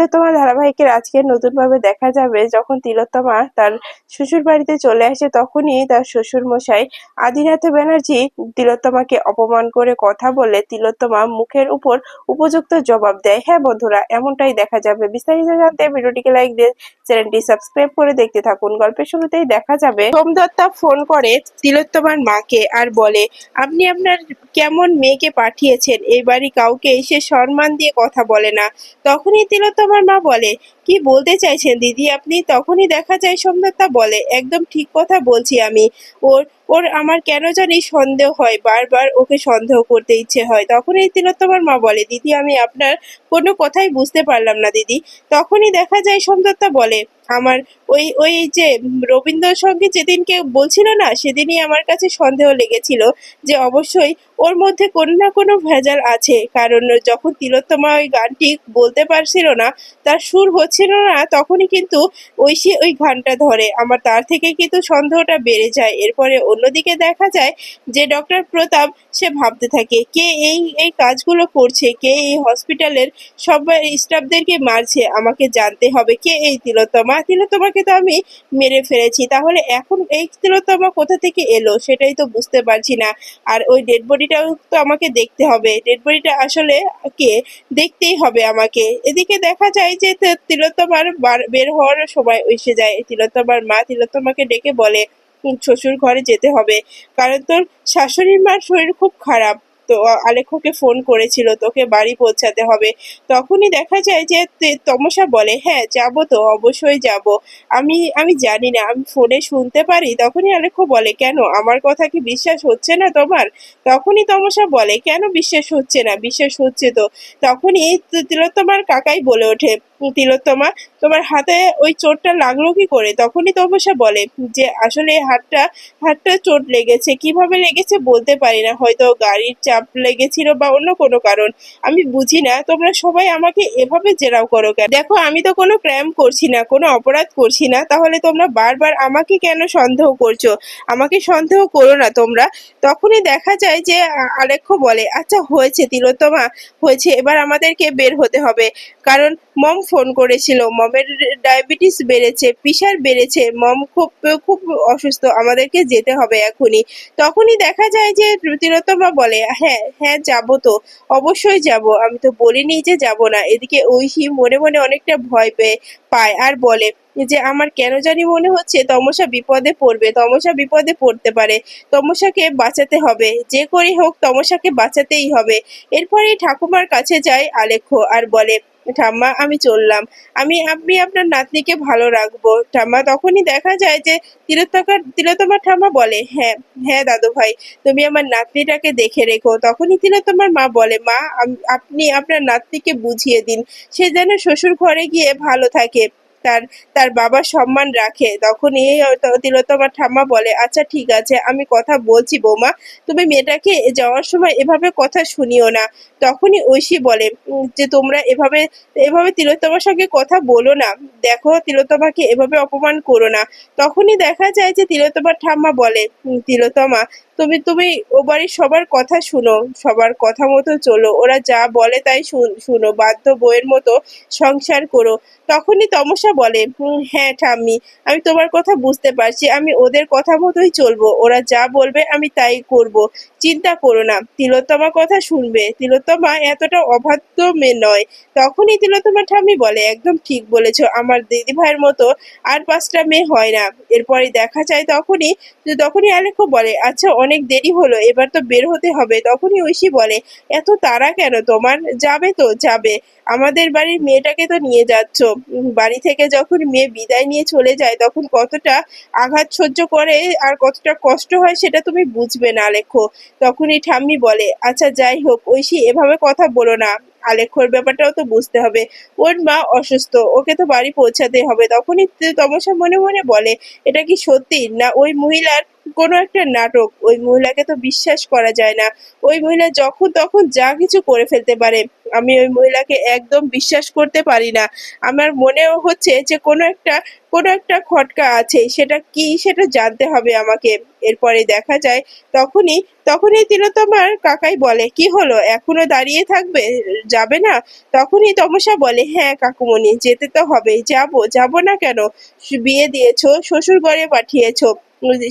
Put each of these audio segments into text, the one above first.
তিলোত্তমা ধারাবাহিকের আজকে নতুনভাবে দেখা যাবে যখন তিলোত্তমা তার শ্বশুর বাড়িতে চলে আসে তখনই তার শ্বশুর মশাই আদিনাথ ব্যানার্জি তিলোত্তমাকে অপমান করে কথা বলে তিলোত্তমা মুখের উপর উপযুক্ত জবাব দেয়। হ্যাঁ বন্ধুরা, এমনটাই দেখা যাবে। বিস্তারিত জানতে ভিডিওটিকে লাইক দিয়ে চ্যানেলটি সাবস্ক্রাইব করে দেখতে থাকুন। গল্পের শুরুতেই দেখা যাবে সোমদত্তা ফোন করে তিলোত্তমার মাকে আর বলে, আপনি আপনার কেমন মেয়েকে পাঠিয়েছেন, এই বাড়ি কাউকে সে সম্মান দিয়ে কথা বলে না। তখনই তিলোত্তমার মা বলে, কি বলতে চাইছেন দিদি আপনি? তখনই দেখা যায় সোমদত্তা বলে, একদম ঠিক কথা বলছি আমি। ওর ওর আমার কেন জানি সন্দেহ হয়, বারবার ওকে সন্দেহ করতে ইচ্ছে হয়। তখনই তিলোত্তমার মা বলে, দিদি আমি আপনার কোনো কথাই বুঝতে পারলাম না দিদি। তখনই দেখা যায় সোমদত্তা বলে, আমার ওই ওই যে রবীন্দ্রর সঙ্গে যেদিনকে বলছিল না, সেদিনই আমার কাছে সন্দেহ লেগেছিল যে অবশ্যই ওর মধ্যে কোনো না কোনো ভেজাল আছে। কারণ যখন তিলোত্তমা ওই গানটি বলতে পারছিল না, তার সুর হচ্ছিল না, তখনই কিন্তু ঐশী ওই গানটা ধরে। আমার তার থেকে কিন্তু সন্দেহটা বেড়ে যায়। এরপরে অন্যদিকে দেখা যায় যে ডক্টর প্রতাপ সে ভাবতে থাকে, কে এই এই কাজগুলো করছে, কে এই হসপিটালের সবাই স্টাফদেরকে মারছে, আমাকে জানতে হবে কে এই তিলোত্তমা। তিলোত্তমাকে তো আমি মেরে ফেলেছি, তাহলে এখন এই তিলোত্তমা কোথা থেকে এলো সেটাই তো বুঝতে পারছি না। আর ওই ডেড বডিটাও তো আমাকে দেখতে হবে, ডেড বডিটা আসলে কে, দেখতেই হবে আমাকে। এদিকে দেখা যায় যে তিলোত্তমার বের হওয়ার সময় এসে যায়। তিলোত্তমার মা তিলোত্তমাকে ডেকে বলে, শ্বশুর ঘরে যেতে হবে, কারণ তোর শাশুড়ির মার শরীর খুব খারাপ। তো আলেখ্যকে ফোন করেছিল, তোকে বাড়ি পৌঁছাতে হবে। তখনই দেখা যায় যে তমসা বলে, হ্যাঁ যাবো তো, অবশ্যই যাব। আমি আমি জানি না, আমি ফোনে শুনতে পারি। তখনই আলেখ্য বলে, কেন আমার কথা কি বিশ্বাস হচ্ছে না তোমার? তখনই তমসা বলে, কেন বিশ্বাস হচ্ছে না? বিশ্বাস হচ্ছে তো। তখনই তিলোত্তমার কাকাই বলে ওঠে, তিলোত্তমা তোমার হাতে ওই চোটটা লাগলো কি করে? তখনই তমসা বলে যে আসলে হাতটা চোট লেগেছে, কিভাবে লেগেছে বলতে পারি না, হয়তো গাড়ির চাপ লেগেছিল বা অন্য কোনো কারণ, আমি বুঝি না। তোমরা সবাই আমাকে এভাবে জেরাও করো কেন? দেখো আমি তো কোনো ক্রাইম করছি না, কোনো অপরাধ করছি না, তাহলে তোমরা বারবার আমাকে কেন সন্দেহ করছো? আমাকে সন্দেহ করো না তোমরা। তখনই দেখা যায় যে আলেখ্য বলে, আচ্ছা হয়েছে তিলোত্তমা, হয়েছে, এবার আমাদেরকে বের হতে হবে। কারণ মম ফোন করেছিল, মমের ডায়াবেটিস বেড়েছে, প্রেশার বেড়েছে, মম খুব খুব অসুস্থ, আমাদেরকে যেতে হবে এখনই। তখনই দেখা যায় যে তিলোত্তমা বলে, হ্যাঁ হ্যাঁ যাবো তো, অবশ্যই যাব, আমি তো বলিনি যে যাব না। এদিকে ঐশী মনে মনে অনেকটা ভয় পায় আর বলে যে আমার কেন জানি মনে হচ্ছে তমসা বিপদে পড়বে, তমসা বিপদে পড়তে পারে, তমসাকে বাঁচাতে হবে, যে করে হোক তমসাকে বাঁচাতেই হবে। এরপরে ঠাকুমার কাছে যায় আলেখ্য আর বলে, ঠাম্মা আমি চললাম, আপনি আপনার নাতনিকে ভালো রাখবো ঠাম্মা। তখনই দেখা যায় যে তিলোত্তমার ঠাম্মা বলে, হ্যাঁ হ্যাঁ দাদু ভাই, তুমি আমার নাতনিটাকে দেখে রেখো। তখনই তিলোত্তমার মা বলে, মা আপনি আপনার নাতনিকে বুঝিয়ে দিন, সে যেন শ্বশুর ঘরে গিয়ে ভালো থাকে, তার তার বাবার সম্মান রাখে। তখনই তিলোত্তমার ঠাম্মা বলে, আচ্ছা ঠিক আছে, আমি কথা বলছি বৌমা, তুমি মেয়েটাকে যাওয়ার সময় এভাবে কথা শুনিও না। তখনই ঐশী বলে, যে তোমরা এভাবে এভাবে তিলোত্তমার সঙ্গে কথা বলো না, দেখো তিলোত্তমাকে এভাবে অপমান করো না। তখনই দেখা যায় যে তিলোত্তমার ঠাম্মা বলে, তিলোত্তমা তুমি তুমি ও বাড়ির সবার কথা শুনো, সবার কথা মতো চলো, ওরা যা বলে তাই শুনো, বাধ্য বইয়ের মতো সংসার করো। তখনই তমসা বলে, হ্যাঁ ঠাম্মি, আমি তোমার কথা বুঝতে পারছি, আমি ওদের কথা মতোই চলবো, ওরা যা বলবে আমি তাই করব, চিন্তা করো না। তিলোত্তমা কথা শুনবে, তিলোত্তমা এতটা অবাধ্য মেয়ে নয়। তখনই তিলোত্তমা ঠাম্মি বলে, একদম ঠিক বলেছো, আমার দিদি ভাইয়ের মতো আর 5টা মেয়ে হয় না। এরপরে দেখা যায় তখনই আলেখ্য বলে, আচ্ছা অনেক দেরি হলো, এবার তো বের হতে হবে। তখনই ঐশী বলে, এত তাড়া কেন তোমার? যাবে তো যাবে, আমাদের বাড়ির মেয়েটাকে তো নিয়ে যাচ্ছ। বাড়ি থেকে যখন মেয়ে বিদায় নিয়ে চলে যায় তখন কতটা আঘাত সহ্য করে আর কতটা কষ্ট হয় সেটা তুমি বুঝবে না আলেখ্য। তখনই ঠাম্মি বলে, আচ্ছা যাই হোক ঐশী, এভাবে কথা বলো না, আলেখ্যর ব্যাপারটাও তো বুঝতে হবে, ওর মা অসুস্থ, ওকে তো বাড়ি পৌঁছাতে হবে। তখনই তমসা মনে মনে বলে, এটা কি সত্যি না ওই মহিলার কোনো একটা নাটক? ওই মহিলাকে তো বিশ্বাস করা যায় না, ওই মহিলা যখন তখন যা কিছু করে ফেলতে পারে। আমি ওই মহিলাকে একদম বিশ্বাস করতে পারি না। আমার মনেও হচ্ছে যে কোনো একটা খটকা আছে, সেটা কি সেটা জানতে হবে আমাকে। এরপরে দেখা যায় তখনই তখনই তিলোত্তমার কাকাই বলে, কি হলো, এখনো দাঁড়িয়ে থাকবে, যাবে না? তখনই তমসা বলে, হ্যাঁ কাকুমণি, যেতে তো হবেই, যাবো না কেন? বিয়ে দিয়েছো, শ্বশুর ঘরে পাঠিয়েছো,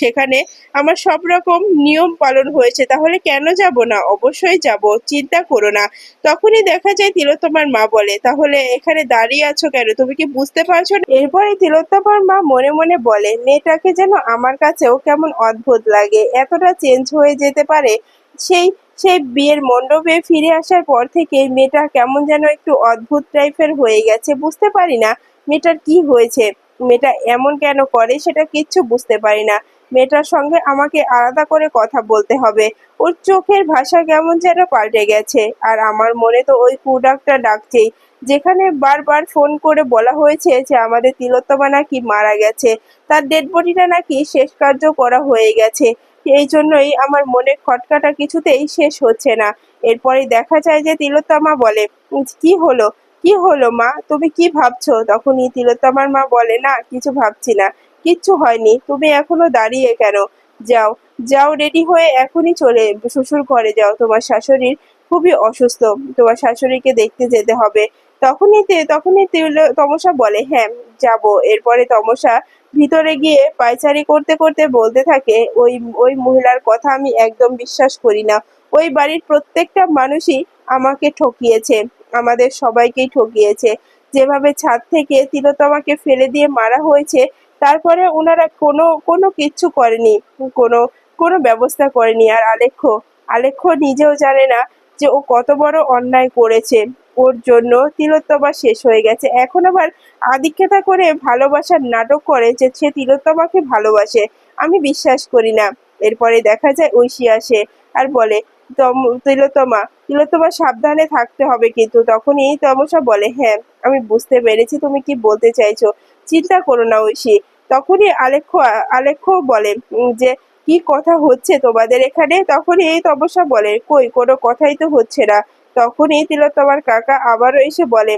সেখানে আমার সব রকম নিয়ম পালন হয়েছে, তাহলে কেন যাব না? অবশ্যই যাব, চিন্তা করো না। তখনই দেখা যায় তিলোত্তমার মা বলে, তাহলে এখানে দাঁড়িয়ে আছো কেন, তুমি কি বুঝতে পারছো না? এরপরে তিলোত্তমার মা মনে মনে বলে, মেয়েটাকে যেন আমার কাছেও কেমন অদ্ভুত লাগে, এতটা চেঞ্জ হয়ে যেতে পারে। সেই সেই বিয়ের মণ্ডপে ফিরে আসার পর থেকে মেয়েটা কেমন যেন একটু অদ্ভুত টাইপের হয়ে গেছে, বুঝতে পারি না মেয়েটার কি হয়েছে। মেয়েটা এমন কেন করে সেটা কিচ্ছু বুঝতে পারি না। মেয়েটার সঙ্গে আমাকে আলাদা করে কথা বলতে হবে। ওর চোখের ভাষা কেমন যেন পাল্টে গেছে, আর আমার মনে তো ওই কুডাকটা ডাকছেই, যেখানে বারবার ফোন করে বলা হয়েছে যে আমাদের তিলোত্তমা নাকি মারা গেছে, তার ডেড বডিটা নাকি শেষ কার্য করা হয়ে গেছে। এই জন্যই আমার মনের খটকাটা কিছুতেই শেষ হচ্ছে না। এরপরে দেখা যায় যে তিলোত্তমা বলে, কি হলো, কি হলো মা, তুমি কি ভাবছো? তখনই তিলোত্তমার মা বলে, না কিছু ভাবছি না, কিচ্ছু হয়নি, তুমি এখনো দাঁড়িয়ে কেন? যাও, যাও, রেডি হয়ে এখনই চলে শ্বশুর ঘরে যাও, তোমার শাশুড়ির খুবই অসুস্থ, তোমার শাশুড়িকে দেখতে যেতে হবে। তমসা বলে, হ্যাঁ যাব। এরপরে তমসা ভিতরে গিয়ে পায়চারি করতে করতে বলতে থাকে, ওই ওই মহিলার কথা আমি একদম বিশ্বাস করি না। ওই বাড়ির প্রত্যেকটা মানুষই আমাকে ঠকিয়েছে, আমাদের সবাইকেই ঠকিয়েছে। যেভাবে ছাদ থেকে তিলোত্তমাকে ফেলে দিয়ে মারা হয়েছে, তারপরে ওনারা কোনো কোনো কিচ্ছু করেনি, কোনো কোনো ব্যবস্থা করেনি। আর আলেখ্য আলেখ্য নিজেও জানে না যে ও কত বড় অন্যায় করেছে। ওর জন্য তিলোত্তমা শেষ হয়ে গেছে, এখন আবার আদিক্ষেতা করে ভালোবাসার নাটক করে যে সে তিলোত্তমাকে ভালোবাসে। আমি বিশ্বাস করি না। এরপরে দেখা যায় ঐশী আসে আর বলে, তম তিলোত্তমা সাবধানে থাকতে হবে কিন্তু। তখনই তমসা বলে, হ্যাঁ আমি বুঝতে পেরেছি তুমি কি বলতে চাইছো, চিন্তা করো না ঐশী। তখনই আলেখ্য বলে, যে কি কথা হচ্ছে তোমাদের এখানে? তখনই এই তমসা বলে, কই কোনো কথাই তো হচ্ছে না। তখনই তিলোত্তমার কাকা আবারও এসে বলে,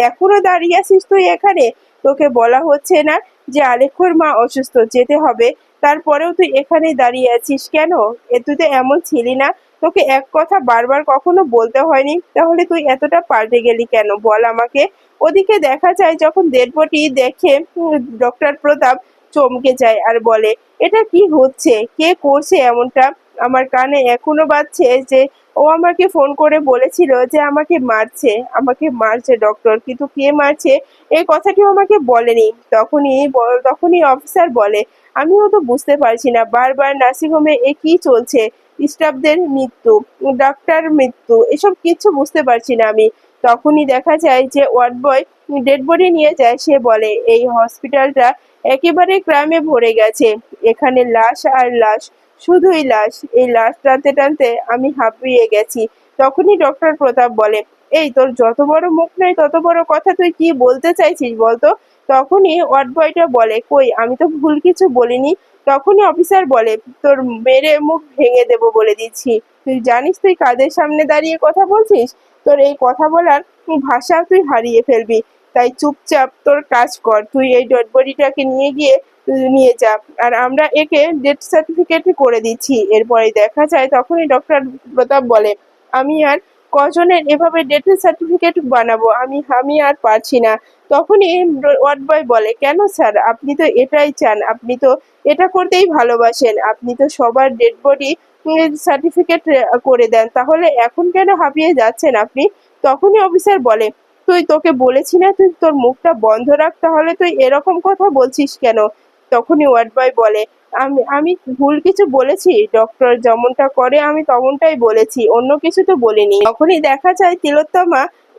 এখনো দাঁড়িয়ে আছিস তুই এখানে? তোকে বলা হচ্ছে না যে আলেখ্যর মা অসুস্থ, যেতে হবে? তারপরেও তুই এখানে দাঁড়িয়ে আছিস কেন? তুই তো এমন ছিলি না, তোকে এক কথা বারবার কখনো বলতে হয়নি, তাহলে তুই এতটা পাল্টে গেলি কেন, বল আমাকে। ওদিকে দেখা যায় যখন ডেড বডি দেখে ডক্টর প্রতাপ চমকে যায় আর বলে, এটা কি হচ্ছে, কে করছে এমনটা? আমার কানে এখনো বাজছে যে ও আমাকে ফোন করে বলেছিল যে আমাকে মারছে ডক্টর, কিন্তু কে মারছে এই কথাটিও আমাকে বলেনি। তখনই অফিসার বলে, আমিও তো বুঝতে পারছি না, বারবার নার্সিংহোমে এ কি চলছে, স্টাফদের মৃত্যু, ডাক্তার মৃত্যু, এসব কিচ্ছু বুঝতে পারছি না আমি। তখনই দেখা যায় যে ওয়ার্ড বয় ডেড বডি নিয়ে যায়, সে বলে, এই হসপিটালটা একেবারে ক্রাইমে ভরে গেছে, এখানে লাশ আর লাশ, শুধুই লাশ, এই লাশ টানতে টানতে আমি হাঁপিয়ে গেছি। তখনই ডক্টর প্রতাপ বলে, এই তোর যত বড় মুখ নেই তত বড় কথা, তুই কি বলতে চাইছিস বলতো? তখনই ওয়ার্ড বয়টা বলে, কই আমি তো ভুল কিছু বলিনি। তখনই অফিসার বলে, তোর মেরে মুখ ভেঙে দেবো বলে দিচ্ছি। তুই জানিস তুই কাদের সামনে দাঁড়িয়ে কথা বলছিস? তোর এই কথা বলার ভাষা তুই হারিয়ে ফেলবি। তাই চুপচাপ তোর কাজ কর, তুই এই ডেড বডিটাকে নিয়ে গিয়ে নিয়ে যা, আর আমরা একে ডেথ সার্টিফিকেট করে দিচ্ছি। এরপরে দেখা যায় তখনই ডক্টর প্রতাপ বলে, আমি আর কজনের এভাবে ডেথ সার্টিফিকেট বানাবো, আমি আর পারছি না। তখনই ওয়ার্ড বয় বলে, কেন স্যার, আপনি তো এটাই চান, আপনি তো এটা করতেই ভালোবাসেন, আপনি তো সবার ডেড বডি সার্টিফিকেট করে দেন, তাহলে এখন কেন হাঁপিয়ে যাচ্ছেন আপনি? তখনই অফিসার বলে, তোকে বলেছি না তুই তোর মুখটা বন্ধ রাখ, তাহলে তুই এরকম কথা বলছিস কেন? তখনই ওয়ার্ড বয় বলে, আমি আমি ভুল কিছু বলেছি? ডক্টর যেমনটা করে আমি তেমনটাই বলেছি, অন্য কিছু তো বলিনি। তখনই দেখা যায়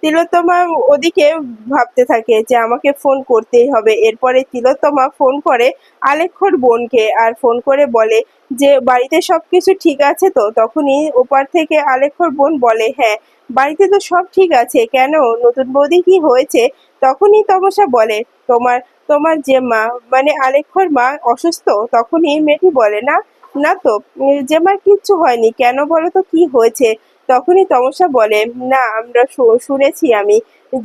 তিলোত্তমা ওদিকে ভাবতে থাকে যে আমাকে ফোন করতেই হবে। এরপরে তিলোত্তমা ফোন করে আলেখ্যর বোনকে, আর ফোন করে বলে যে বাড়িতে সবকিছু ঠিক আছে তো? তখনই ওপার থেকে আলেখ্যর বোন বলে, হ্যাঁ বাড়িতে তো সব ঠিক আছে, কেন, নতুন বৌদি কি হয়েছে? তখনই তমসা বলে, তোমার তোমার যে মা, মানে আলেখ্যর মা অসুস্থ। তখনই মেয়েটি বলে, না, না তো, যে মার কিচ্ছু হয়নি, কেন বলো তো কি হয়েছে? তখনই তমসা বলে, না আমরা শুনেছি আমি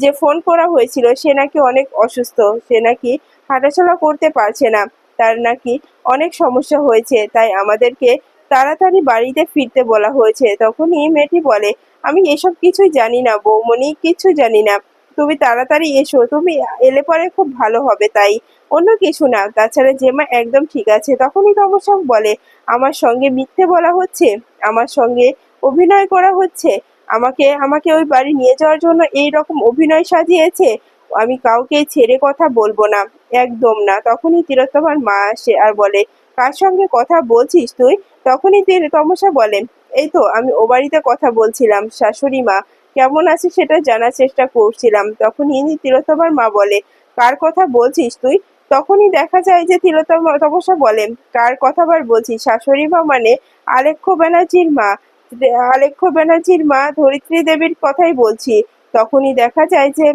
যে ফোন করা হয়েছিল সে নাকি অনেক অসুস্থ, সে নাকি হাঁটাচলা করতে পারছে না, তার নাকি অনেক সমস্যা হয়েছে, তাই আমাদেরকে তাড়াতাড়ি বাড়িতে ফিরতে বলা হয়েছে। তখনই মেয়েটি বলে, আমি এসব কিছুই জানি না বৌমনি, কিছু জানি না, তুমি তাড়াতাড়ি এসো, তুমি এলে পরে খুব ভালো হবে, তাই অন্য কিছু না, তাছাড়া জেমা একদম ঠিক আছে। তখনই তমসা বলে, আমার সঙ্গে মিথ্যে বলা হচ্ছে, আমার সঙ্গে অভিনয় করা হচ্ছে, আমাকে আমাকে ওই বাড়ি নিয়ে যাওয়ার জন্য এই রকম অভিনয় সাজিয়েছে, আমি কাউকে ছেড়ে কথা বলবো না, একদম না। তখনই তিলোত্তমার মা আসে আর বলে, কার সঙ্গে কথা বলছিস তুই? তখনই তমসা বলে, এই তো আমি ও বাড়িতে কথা বলছিলাম, শাশুড়ি মা কেমন আছে সেটা জানার চেষ্টা করছিলাম। তখনই তিলোত্তমার মা বলে, কার কথা বলছিস তুই? তখনই দেখা যায় যে তমসা বলে, কার কথা আবার বলছিস? শাশুড়ি মা মানে আলেখ্য ব্যানার্জির মা, আলেখ্য ব্যানার্জির মা ধরিত্রী দেবীর কথাই বলছি। তখনই দেখা যায় যে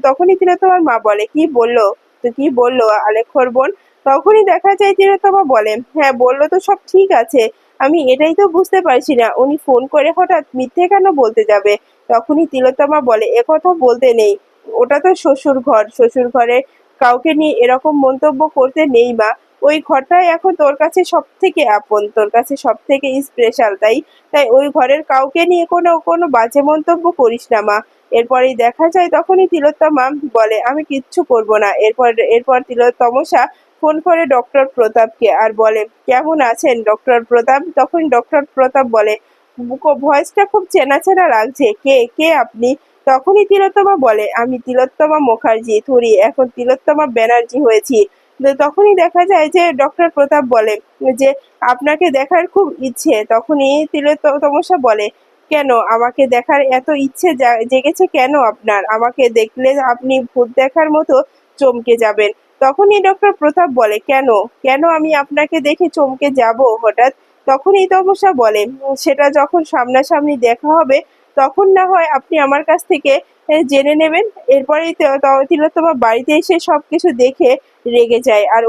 তখনই তিলোত্তমার মা বলে, কি বললো? তো কি বললো আলেখ্যর বোন? তখনই দেখা যায় তিলোত্তমা বলে, হ্যাঁ বললো তো সব ঠিক আছে, আমি এটাই তো বুঝতে পারছি না উনি ফোন করে হঠাৎ মিথ্যে কেন বলতে যাবে। তখনই তিলোত্তমা বলে, কথা বলতে নেই, ওটা তো শ্বশুর ঘর, শ্বশুর ঘরে কাউকে নিয়ে এরকম মন্তব্য করতে নেই মা, ওই ঘরটাই এখন তোর কাছে সব থেকে আপন, তোর কাছে সব থেকে স্পেশাল, তাই তাই ওই ঘরের কাউকে নিয়ে কোনো কোনো বাজে মন্তব্য করিস না মা। এরপরেই দেখা যায় তখনই তিলোত্তমা বলে, আমি কিচ্ছু করব না। এরপর তমসা ফোন করে ডক্টর প্রতাপকে আর বলে, কেমন আছেন ডক্টর প্রতাপ? তখন ডক্টর প্রতাপ বলে, ভয়েসটা খুব চেনা চেনা লাগছে, কে কে আপনি? তখনই তিলোত্তমা বলে, আমি তিলোত্তমা মুখার্জি থুরি, এখন তিলোত্তমা ব্যানার্জি হয়েছি। তখনই দেখা যায় যে ডক্টর প্রতাপ বলে যে, আপনাকে দেখার খুব ইচ্ছে। তখনই তমসা বলে, কেন আমাকে দেখার এত ইচ্ছে জেগেছে কেন আপনার? আমাকে দেখলে আপনি ভূত দেখার মতো চমকে যাবেন। তখনই ডক্টর প্রতাপ বলে, কেন কেন আমি আপনাকে দেখে চমকে যাব হঠাৎ? তখনই তমসা বলে, সেটা যখন সামনাসামনি দেখা হবে তখন না হয় আপনি আমার কাছ থেকে জেনে নেবেন। এরপরেই তিলোত্তমা বাড়িতে এসে সবকিছু দেখে রেগে যায় আর